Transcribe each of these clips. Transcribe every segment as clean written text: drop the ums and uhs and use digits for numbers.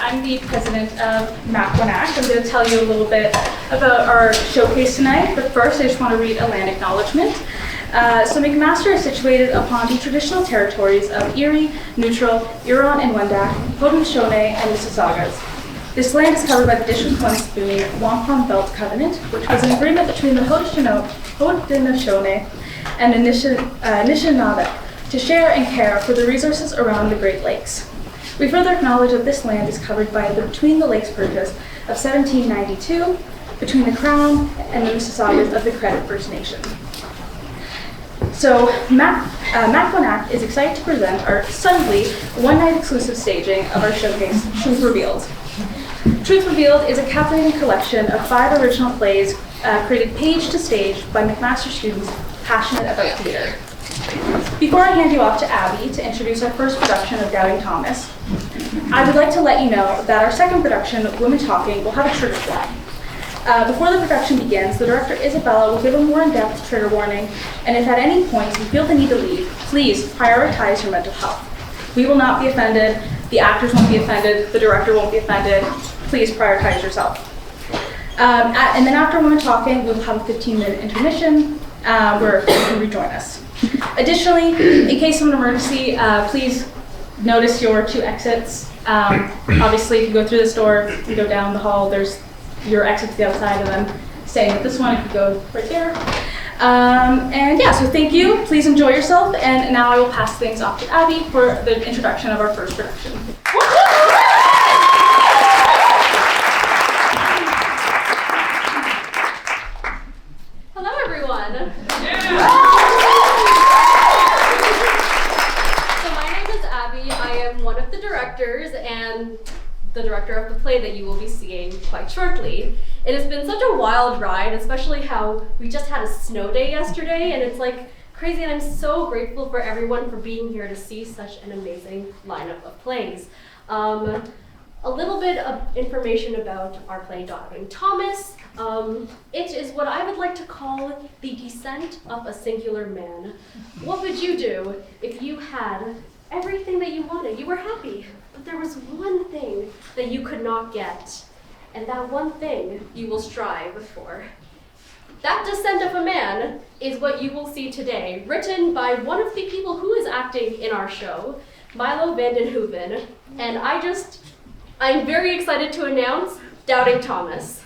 I'm the president of MAC1ACT. I'm going to tell you a little bit about our showcase tonight, but first I just want to read a land acknowledgement. So McMaster is situated upon the traditional territories of Erie, Neutral, Huron and Wendat, Haudenosaunee, and Mississaugas. This land is covered by the Dishon-Quanspoonie Wampum Belt Covenant, which was an agreement between the Haudenosaunee and the Anishinaabe to share and care for the resources around the Great Lakes. We further acknowledge that this land is covered by the Between the Lakes Purchase of 1792 between the Crown and the Mississaugas of the Credit First Nation. So MAC1ACT is excited to present our Sunday one-night exclusive staging of our showcase, Truth Revealed. Truth Revealed is a captivating collection of 5 original plays created page to stage by McMaster students passionate about theater. Before I hand you off to Abby to introduce our first production of Doubting Thomas, I would like to let you know that our second production, Women Talking, will have a trigger flag. Before the production begins, the director, Isabella, will give a more in-depth trigger warning, and if at any point you feel the need to leave, please prioritize your mental health. We will not be offended, the actors won't be offended, the director won't be offended. Please prioritize yourself. And then after Women Talking, we'll have a 15-minute intermission where you can rejoin us. Additionally, in case of an emergency, please notice your 2 exits. Obviously, if you go through this door, you go down the hall, there's your exit to the outside, and then staying at this one if you go right there. And yeah, so thank you. Please enjoy yourself. And now I will pass things off to Abby for the introduction of our first production. Hello, everyone. So my name is Abby. I am one of the directors and the director of the play that you will be seeing quite shortly. It has been such a wild ride, especially how we just had a snow day yesterday, and it's like crazy, and I'm so grateful for everyone for being here to see such an amazing lineup of plays. A little bit of information about our play Doubting Thomas. It is what I would like to call the descent of a singular man. What would you do if you had everything that you wanted? You were happy, but there was one thing that you could not get, and that one thing you will strive for. That descent of a man is what you will see today, written by one of the people who is acting in our show, Milo, Vanden, Hoven, and I'm very excited to announce Doubting Thomas.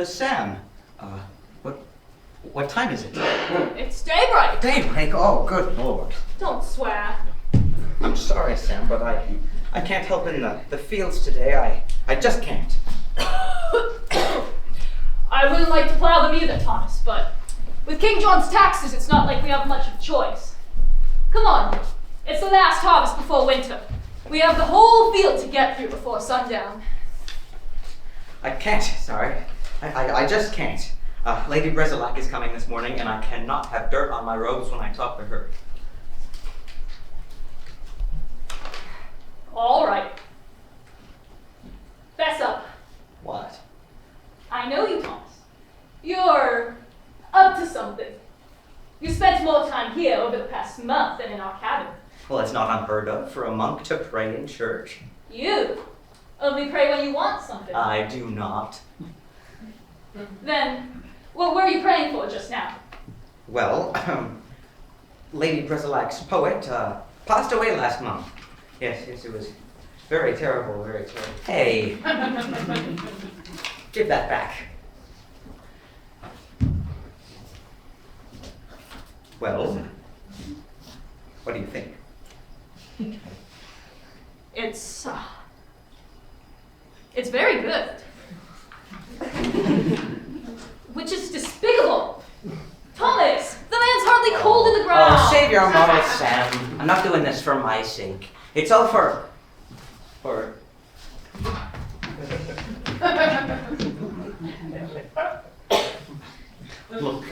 Sam, what time is it? It's daybreak. Daybreak? Oh, good Lord. Don't swear. I'm sorry, Sam, but I can't help in the fields today. I just can't. I wouldn't like to plow them either, Thomas, but with King John's taxes, it's not like we have much of a choice. Come on, it's the last harvest before winter. We have the whole field to get through before sundown. I can't, sorry. I just can't. Lady Bresalak is coming this morning, and I cannot have dirt on my robes when I talk to her. All right. Fess up. What? I know you, Thomas. You're up to something. You spent more time here over the past month than in our cabin. Well, it's not unheard of for a monk to pray in church. You only pray when you want something. I do not. Then, what were you praying for just now? Well, Lady Bresalak's poet passed away last month. Yes, it was very terrible, very terrible. Hey, give that back. Well, what do you think? It's very good. Which is despicable. Thomas, the man's hardly cold in the ground. Oh, save your morals, Sam. I'm not doing this for my sake. It's all for... Look,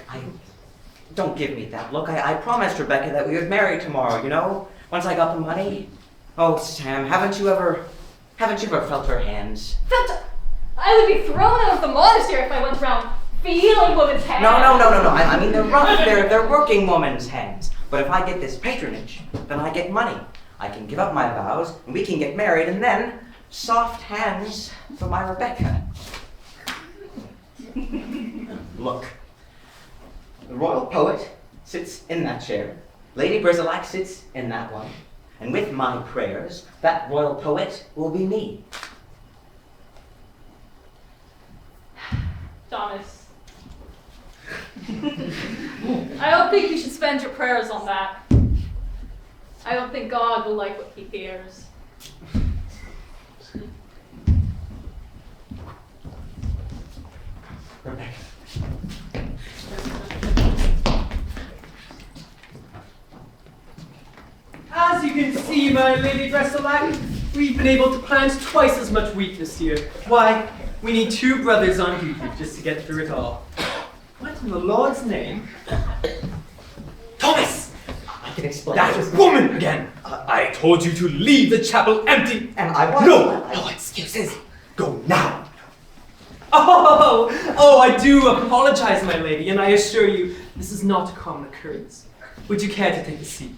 don't give me that look. I promised Rebecca that we would marry tomorrow, you know? Once I got the money. Oh, Sam, haven't you ever felt her hands? I would be thrown out of the monastery if I went around feeling women's hands. No. I mean, they're rough. They're working woman's hands. But if I get this patronage, then I get money. I can give up my vows, and we can get married, and then soft hands for my Rebecca. Look, the royal poet sits in that chair. Lady Bresalak sits in that one. And with my prayers, that royal poet will be me. Thomas. I don't think you should spend your prayers on that. I don't think God will like what he hears. Rebecca. As you can see, my Lady Bresalak, we've been able to plant twice as much wheat this year. Why, we need 2 brothers on duty just to get through it all. What in the Lord's name? Thomas! I can explain. That woman again! I told you to leave the chapel empty! And I was. No excuses! Go now! Oh, I do apologize, my lady, and I assure you, this is not a common occurrence. Would you care to take a seat?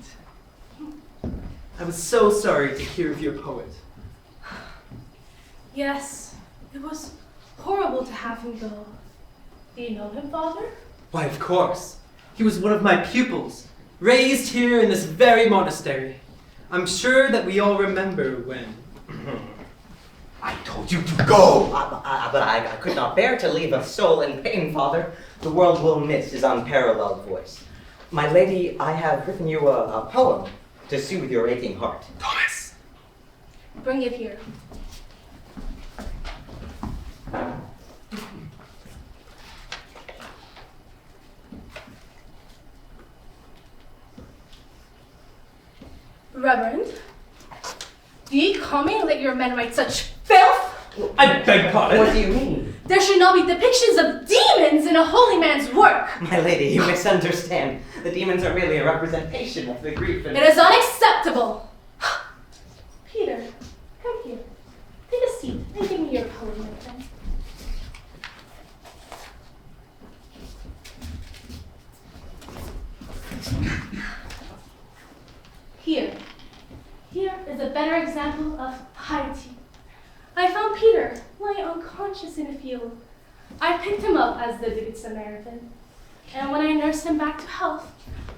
I was so sorry to hear of your poet. Yes, it was horrible to have him go. Do you know him, Father? Why, of course. He was one of my pupils, raised here in this very monastery. I'm sure that we all remember when... I told you to go! But I could not bear to leave a soul in pain, Father. The world will miss his unparalleled voice. My lady, I have written you a poem to soothe your aching heart. Thomas! Bring it here. Reverend, do ye call me and let your men write such filth? I beg pardon? What do you mean? There should not be depictions of demons in a holy man's work. My lady, you misunderstand. The demons are merely a representation of the grief and... It is unacceptable. Peter, come here. Take a seat and give me your poem, my friend. Here is a better example of piety. I found Peter lying unconscious in a field. I picked him up as the Good Samaritan. And when I nursed him back to health,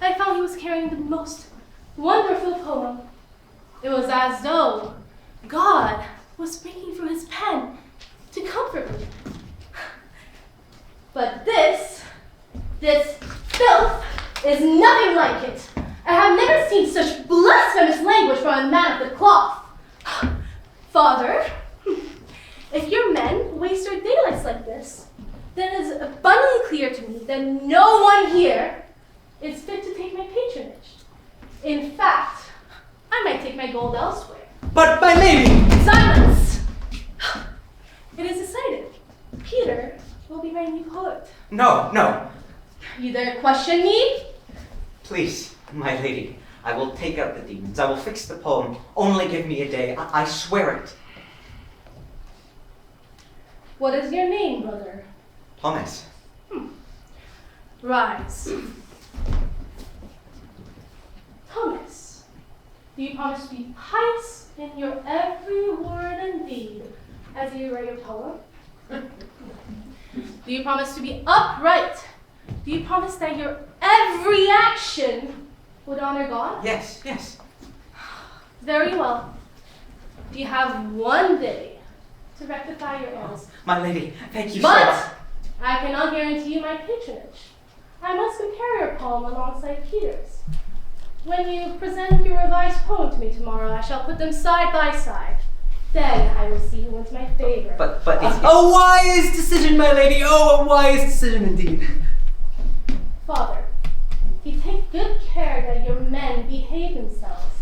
I found he was carrying the most wonderful poem. It was as though God was speaking through his pen to comfort me. But this filth is nothing like it. I have never seen such blasphemous language from a man of the cloth. Father, if your men waste their daylights like this, then it is abundantly clear to me that no one here is fit to take my patronage. In fact, I might take my gold elsewhere. But my lady! Silence! It is decided. Peter will be my new poet. No. You dare question me? Please, my lady, I will take out the demons. I will fix the poem. Only give me a day. I swear it. What is your name, brother? Thomas. Rise. Thomas, do you promise to be pious in your every word and deed as you write your poem? Do you promise to be upright? Do you promise that your every action would honor God? Yes. Very well. Do you have one day to rectify your errors? My lady, thank you so much. But I cannot guarantee you my patronage. I must compare your poem alongside Peter's. When you present your revised poem to me tomorrow, I shall put them side by side. Then I will see who wins my favor. But it's... A wise decision, my lady. Oh, a wise decision indeed. Father, you take good care that your men behave themselves,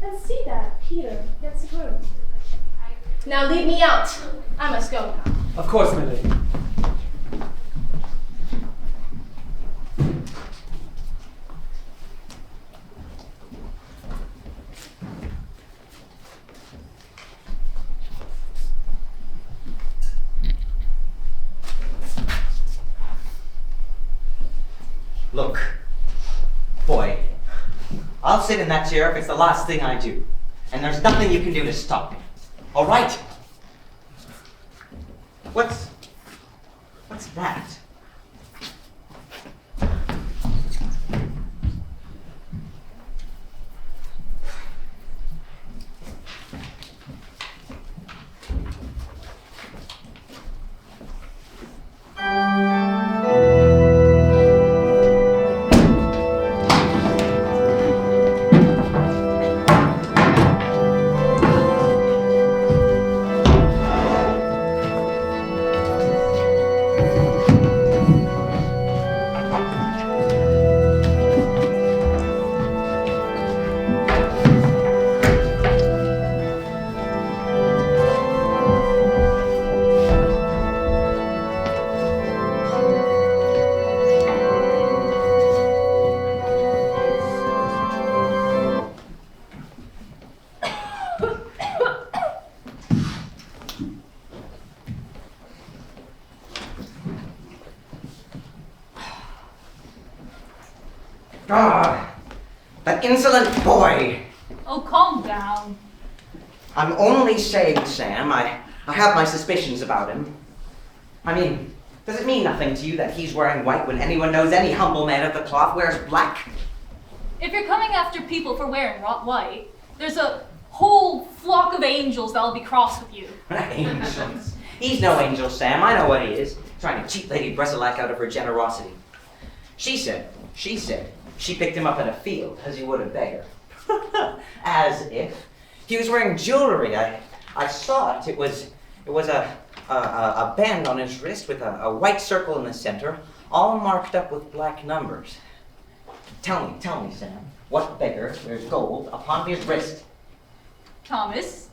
and see that Peter gets a groom. Now lead me out. I must go now. Of course, my lady. Look, boy, I'll sit in that chair if it's the last thing I do. And there's nothing you can do to stop me. All right? What's that? Ah, that insolent boy! Oh, calm down. I'm only saying, Sam, I have my suspicions about him. I mean, does it mean nothing to you that he's wearing white when anyone knows any humble man of the cloth wears black? If you're coming after people for wearing white, there's a whole flock of angels that'll be cross with you. Angels? He's no angel, Sam. I know what he is. Trying to cheat Lady Bresalak out of her generosity. She said, she picked him up in a field, as you would a beggar. As if. He was wearing jewelry. I saw it. It was a band on his wrist with a white circle in the center, all marked up with black numbers. Tell me, Sam, what beggar wears gold upon his wrist? Thomas,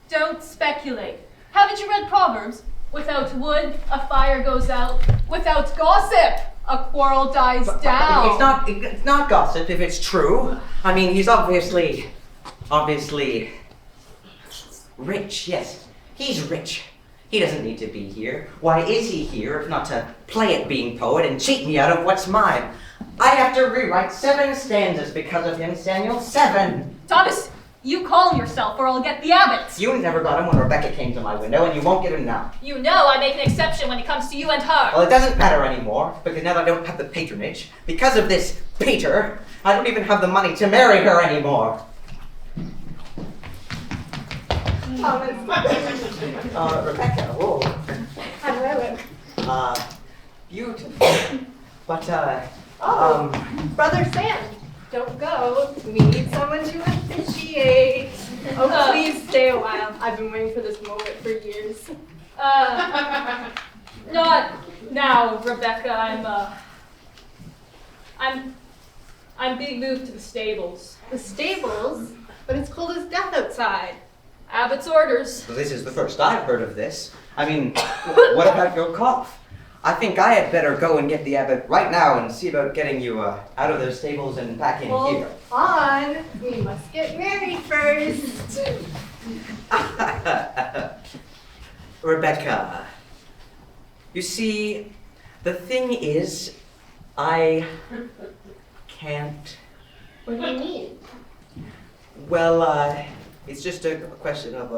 don't speculate. Haven't you read Proverbs? Without wood, a fire goes out. Without gossip, a quarrel dies down. It's not gossip if it's true. I mean, he's obviously rich, yes. He's rich. He doesn't need to be here. Why is he here if not to play at being poet and cheat me out of what's mine? I have to rewrite 7 stanzas because of him, Samuel. 7! Thomas, you calm yourself or I'll get the Abbot. You never got him when Rebecca came to my window, and you won't get him now. You know I make an exception when it comes to you and her. Well, it doesn't matter anymore, because now that I don't have the patronage, because of this Peter, I don't even have the money to marry her anymore. Rebecca, whoa. Beautiful. But, Brother Sam, don't go. We need someone to officiate. Oh, please stay a while. I've been waiting for this moment for years. Not now, Rebecca. I'm being moved to the stables. The stables? But it's cold as death outside. Abbot's orders. Well, this is the first I've heard of this. I mean, what about your cough? I think I had better go and get the Abbot right now and see about getting you out of those stables and back in here. On. We must get married first. Rebecca, you see, the thing is, I can't. What do you mean? Well, it's just a question of,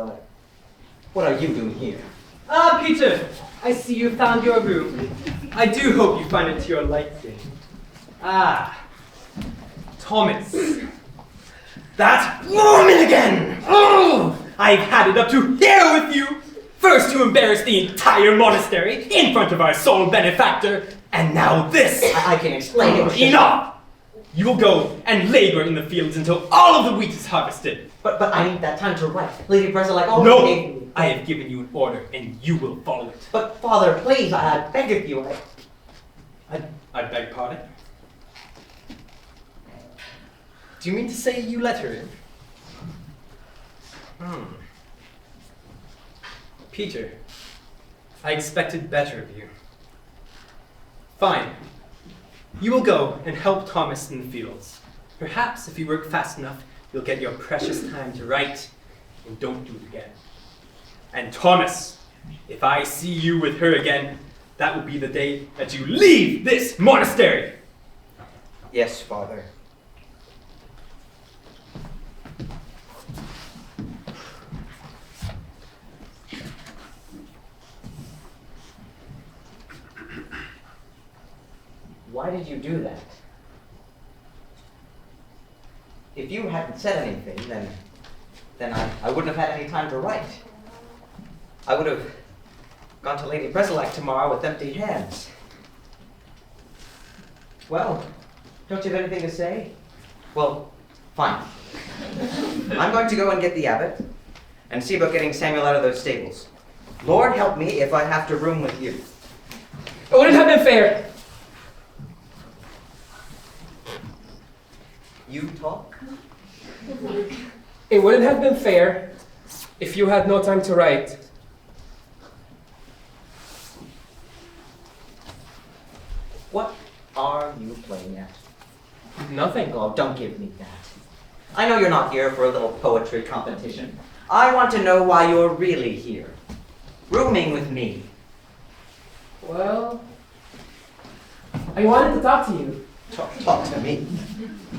what are you doing here? Ah, Peter, I see you found your room. I do hope you find it to your liking. Ah, Thomas. That woman again! Oh, I've had it up to here with you! First to embarrass the entire monastery in front of our sole benefactor, And now this! I can explain it. Enough! You will go and labor in the fields until all of the wheat is harvested. But I need that time to write. Lady Bresalak No! gave me. I have given you an order, and you will follow it. But Father, please, I beg of you. I beg pardon? Do you mean to say you let her in? Peter, I expected better of you. Fine. You will go and help Thomas in the fields. Perhaps if you work fast enough, you'll get your precious time to write, and don't do it again. And Thomas, if I see you with her again, that will be the day that you leave this monastery! Yes, Father. Why did you do that? If you hadn't said anything, then I wouldn't have had any time to write. I would have gone to Lady Bresalak tomorrow with empty hands. Well, don't you have anything to say? Well, fine. I'm going to go and get the Abbot and see about getting Samuel out of those stables. Lord help me if I have to room with you. It wouldn't have been fair. You talk? It wouldn't have been fair if you had no time to write. What are you playing at? Nothing. Oh, don't give me that. I know you're not here for a little poetry competition. I want to know why you're really here. Rooming with me. Well, I wanted to talk to you. Talk to me.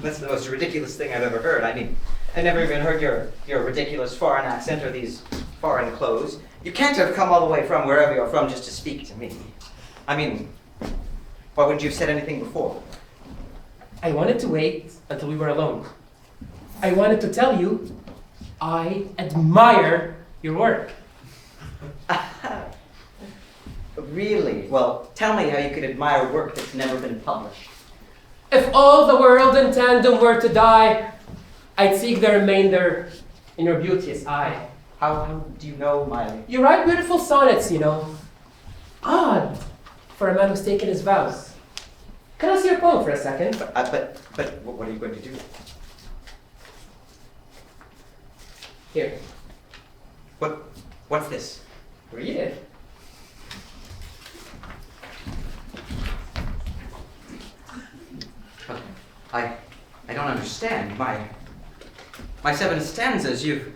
That's the most ridiculous thing I've ever heard. I mean, I never even heard your ridiculous foreign accent or these foreign clothes. You can't have come all the way from wherever you're from just to speak to me. I mean, why wouldn't you have said anything before? I wanted to wait until we were alone. I wanted to tell you I admire your work. Really? Well, tell me how you could admire work that's never been published. If all the world in tandem were to die, I'd seek the remainder in your beauteous eye. How do you know my... You write beautiful sonnets, you know. Odd for a man who's taken his vows. Can I see your poem for a second? But what are you going to do? Here, What's this? read it. I don't understand. My 7 stanzas, you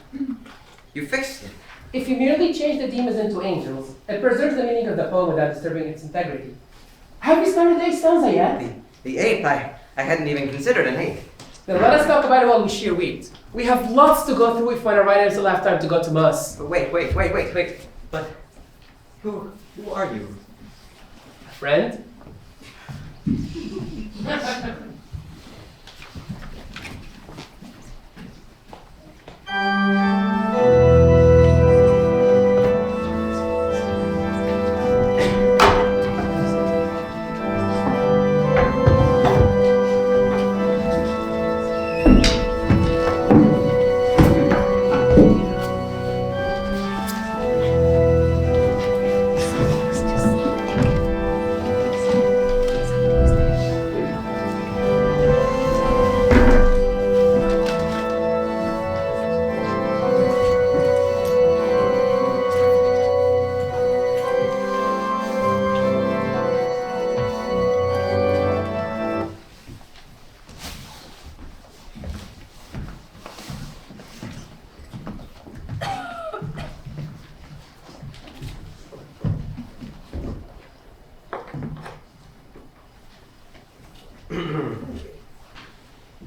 fixed it. If you merely change the demons into angels, it preserves the meaning of the poem without disturbing its integrity. Have you started the 8th stanza yet? The 8th, I hadn't even considered an 8th. Then let us talk about it while we shear wheat. We have lots to go through if when our writers will have time to go to mass. But wait. But who are you? A friend?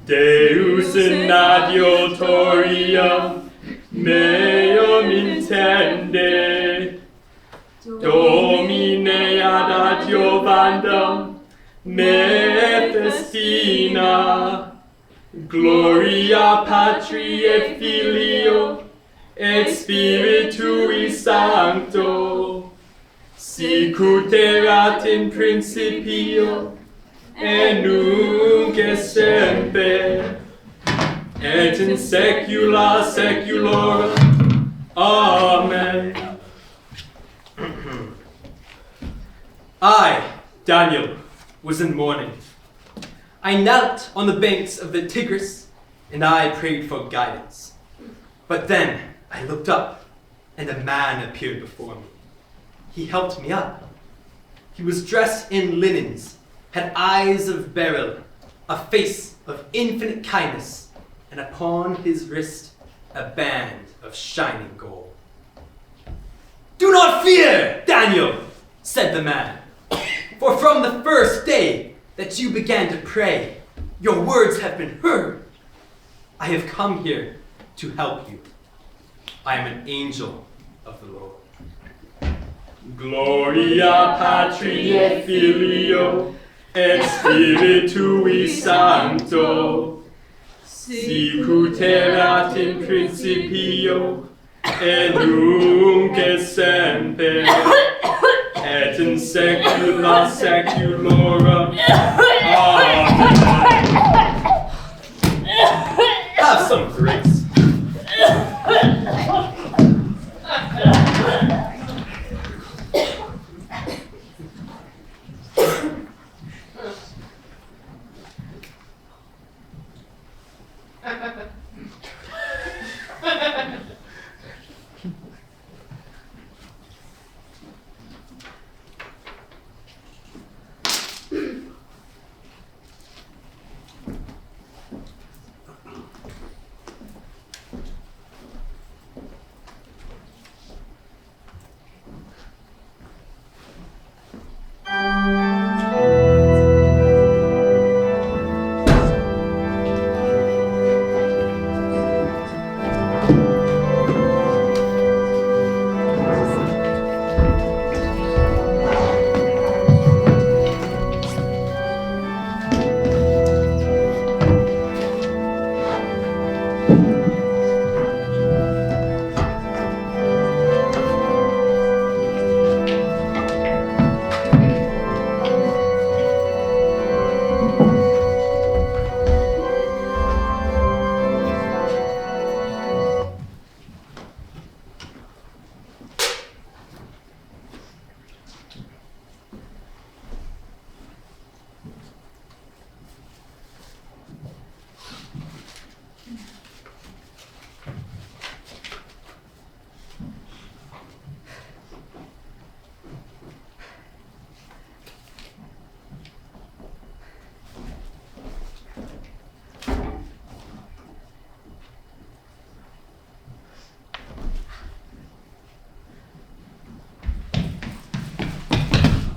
Deus in adiotorium meum intende, Domine adatio Vandam me festina, Gloria Patri et Filio et Spiritui Sancto, Sicut erat in principio, et nunc et semper, et in saecula saeculorum. Amen. I, Daniel, was in mourning. I knelt on the banks of the Tigris, and I prayed for guidance. But then I looked up, and a man appeared before me. He helped me up. He was dressed in linens, had eyes of beryl, a face of infinite kindness, and upon his wrist a band of shining gold. "Do not fear, Daniel," said the man, "for from the first day that you began to pray, your words have been heard. I have come here to help you. I am an angel of the Lord." Gloria Patri et Filio et Spiritui Sancto, sicut erat in principio, et nunc et semper, et in saecula saeculorum. Amen. Have some grace.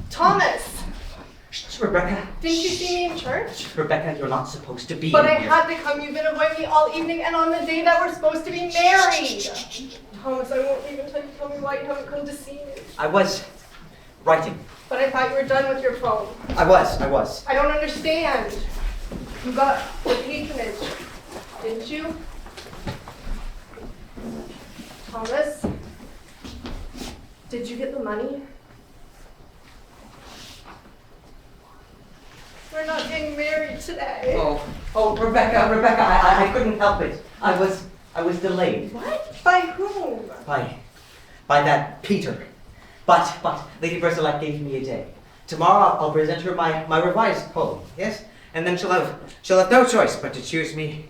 Thomas! Shh, Rebecca. Didn't you see me in church? Rebecca, you're not supposed to be But in I here. had to come. You've been avoiding me all evening and on the day that we're supposed to be married. Thomas, I won't even tell me why you haven't come to see me. I was writing. But I thought you were done with your phone. I was. I don't understand. You got the patronage, didn't you? Thomas, did you get the money? We're not getting married today. Oh, Rebecca, I couldn't help it. I was delayed. What? By whom? By that Peter. But Lady Bresalak gave me a day. Tomorrow I'll present her my revised poem, yes? And then she'll have no choice but to choose me.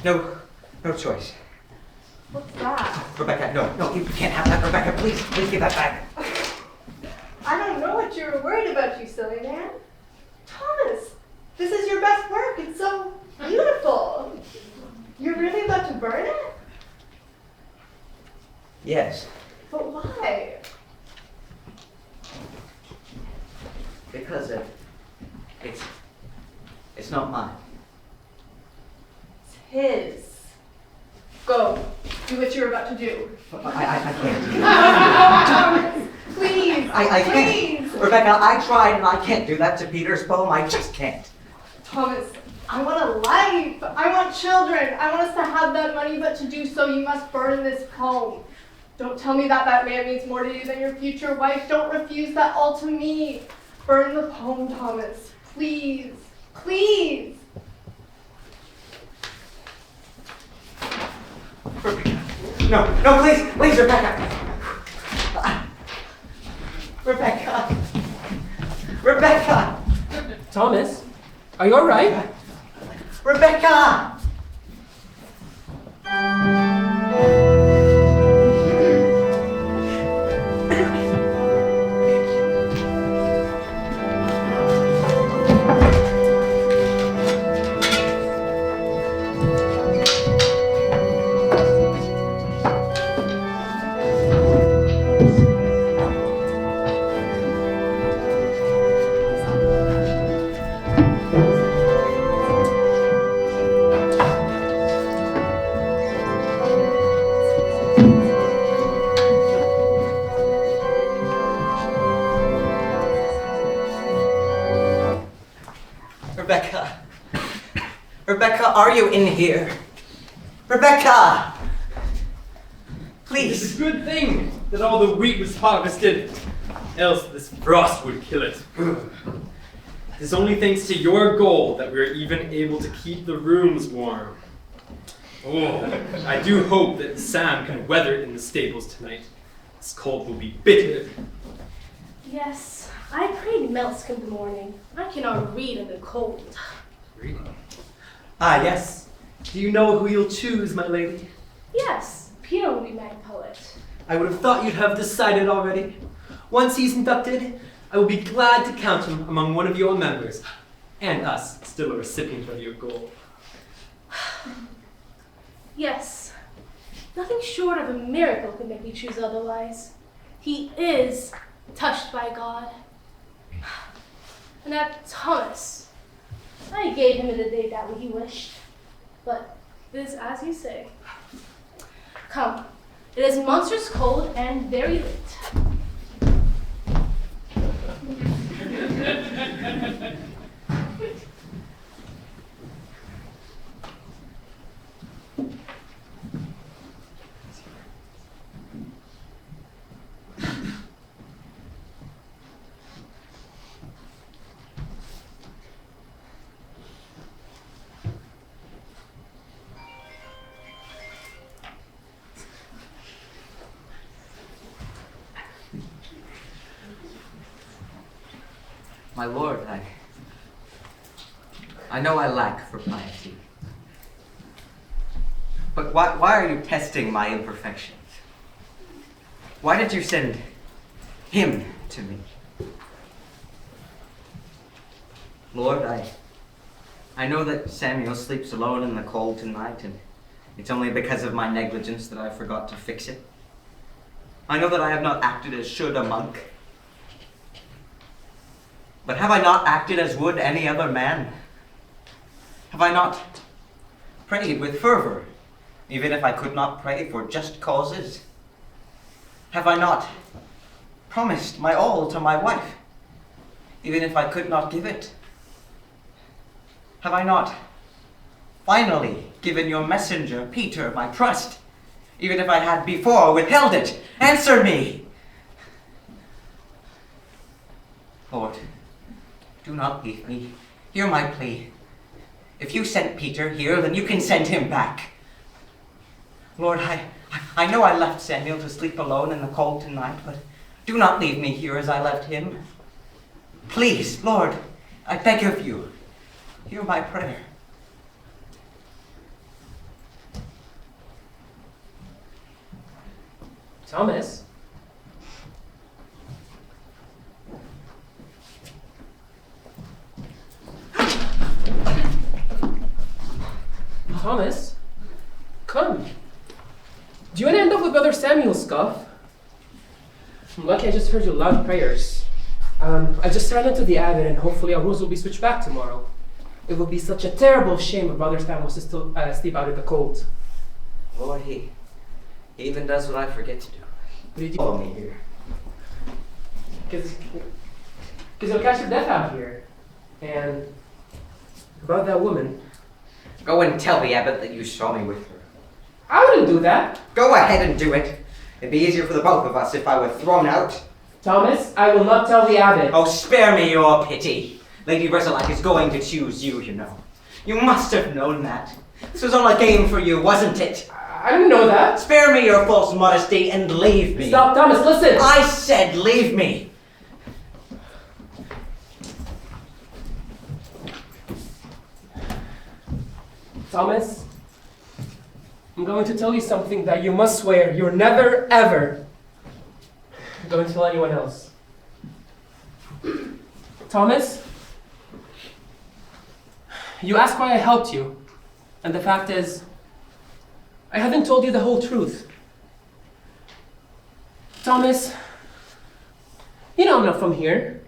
No choice. What's that? Rebecca, no, you can't have that, Rebecca. Please give that back. I don't know what you were worried about, you silly man. Thomas, this is your best work. It's so beautiful. You're really about to burn it? Yes, But why? because it's not mine. It's his. Go. Do what you're about to do. I can't. Thomas, please. I can't. Please. Rebecca, I tried and I can't do that to Peter's poem. I just can't. Thomas, I want a life. I want children. I want us to have that money, but to do so, you must burn this poem. Don't tell me that that man means more to you than your future wife. Don't refuse that all to me. Burn the poem, Thomas. Please. Please. No, please, Rebecca. Rebecca! Thomas, are you alright? Rebecca! Rebecca, are you in here? Rebecca! Please. It's a good thing that all the wheat was harvested, else this frost would kill it. It is only thanks to your goal that we are even able to keep the rooms warm. Oh, I do hope that Sam can weather it in the stables tonight. This cold will be bitter. Yes, I prayed milk in the morning. I cannot read in the cold. Reading. Ah, yes. Do you know who you'll choose, my lady? Yes, Peter will be my poet. I would have thought you'd have decided already. Once he's inducted, I will be glad to count him among one of your members, and us, still a recipient of your gold. Yes, nothing short of a miracle could make me choose otherwise. He is touched by God. And that Thomas, I gave him in the day that he wished. But it is as you say. Come, it is monstrous cold and very late. My lord, I know I lack for piety. But why are you testing my imperfections? Why did you send him to me? Lord, I know that Samuel sleeps alone in the cold tonight, and it's only because of my negligence that I forgot to fix it. I know that I have not acted as should a monk. But have I not acted as would any other man? Have I not prayed with fervor, even if I could not pray for just causes? Have I not promised my all to my wife, even if I could not give it? Have I not finally given your messenger, Peter, my trust, even if I had before withheld it? Answer me! Lord, do not leave me. Hear my plea. If you sent Peter here, then you can send him back. Lord, I know I left Samuel to sleep alone in the cold tonight, but do not leave me here as I left him. Please, Lord, I beg of you, hear my prayer. Thomas? Thomas? Come. Do you want to end up with Brother Samuel's Gough? I'm lucky I just heard your loud prayers. I just ran into the Abbot and hopefully our rules will be switched back tomorrow. It would be such a terrible shame if Brother Sam was to still sleep out in the cold. Lord, he even does what I forget to do. What did you Follow me here. Because you'll catch your death out here. And about that woman. Go and tell the Abbot that you saw me with her. I wouldn't do that. Go ahead and do it. It'd be easier for the both of us if I were thrown out. Thomas, I will not tell the abbot. Oh, spare me your pity. Lady Bresalak is going to choose you, you know. You must have known that. This was all a game for you, wasn't it? I didn't know that. Spare me your false modesty and leave me. Stop, Thomas, listen! I said leave me. Thomas, I'm going to tell you something that you must swear you're never, ever going to tell anyone else. Thomas, you asked why I helped you, and the fact is, I haven't told you the whole truth. Thomas, you know I'm not from here.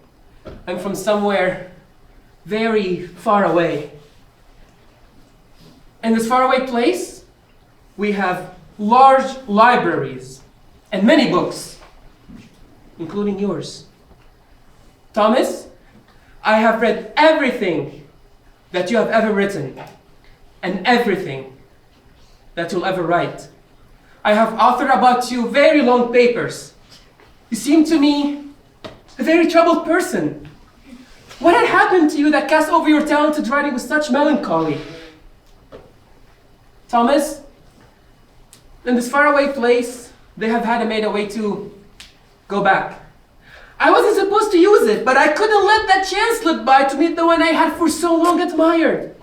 I'm from somewhere very far away. In this faraway place, we have large libraries and many books, including yours. Thomas, I have read everything that you have ever written and everything that you'll ever write. I have authored about you very long papers. You seem to me a very troubled person. What had happened to you that cast over your talented writing with such melancholy? Thomas, in this faraway place, they have had made a way to go back. I wasn't supposed to use it, but I couldn't let that chance slip by to meet the one I had for so long admired.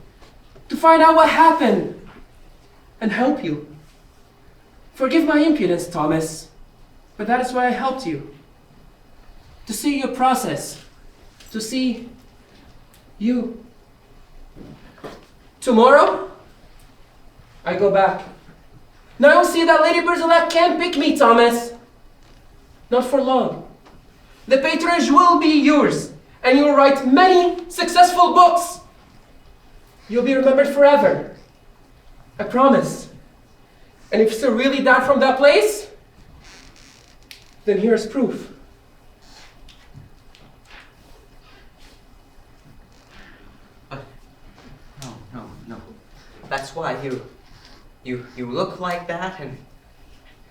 To find out what happened and help you. Forgive my impudence, Thomas, but that is why I helped you. To see your process, to see you. Tomorrow, I go back. Now you'll see that Lady Bresalak can't pick me, Thomas. Not for long. The patronage will be yours, and you'll write many successful books. You'll be remembered forever. I promise. And if you still really died from that place, then here's proof. No. That's why you look like that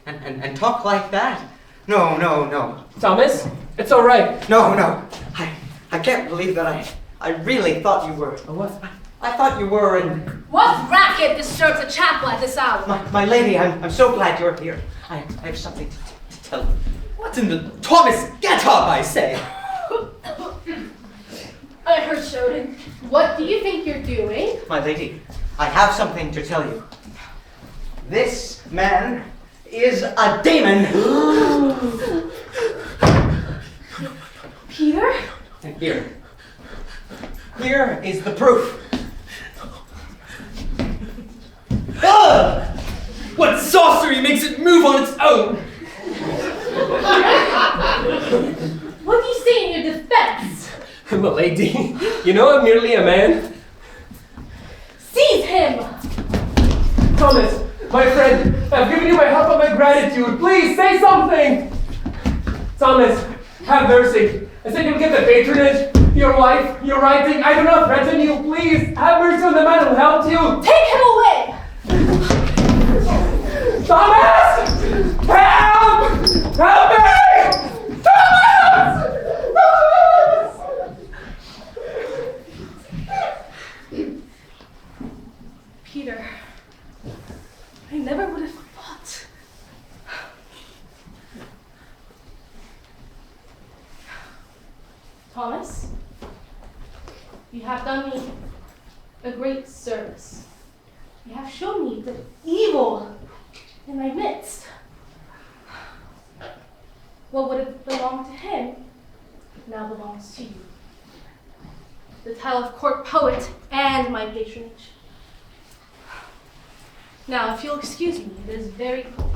and talk like that. No. Thomas, it's all right. No. I can't believe that I really thought you were. What? I thought you were in. What racket disturbs a chapel at this hour? My lady, I'm so glad you're here. I have something to tell you. What in the Thomas, get up, I say! I heard shouting. What do you think you're doing? My lady, I have something to tell you. This man is a demon. Peter? And here is the proof. What sorcery makes it move on its own? What do you say in your defense? Milady, you know I'm merely a man. Seize him! Thomas, my friend, I've given you my help and my gratitude. Please, say something! Thomas, have mercy. I said you'll get the patronage, your wife, your writing. I do not threaten you. Please, have mercy on the man who helped you. Take him away! Thomas! Help! Help me! Thomas! Peter, I never would have thought. Thomas, you have done me a great service. You have shown me the evil in my midst. What would have belonged to him now belongs to you. The title of court poet and my patronage. Now, if you'll excuse me, it is very cold.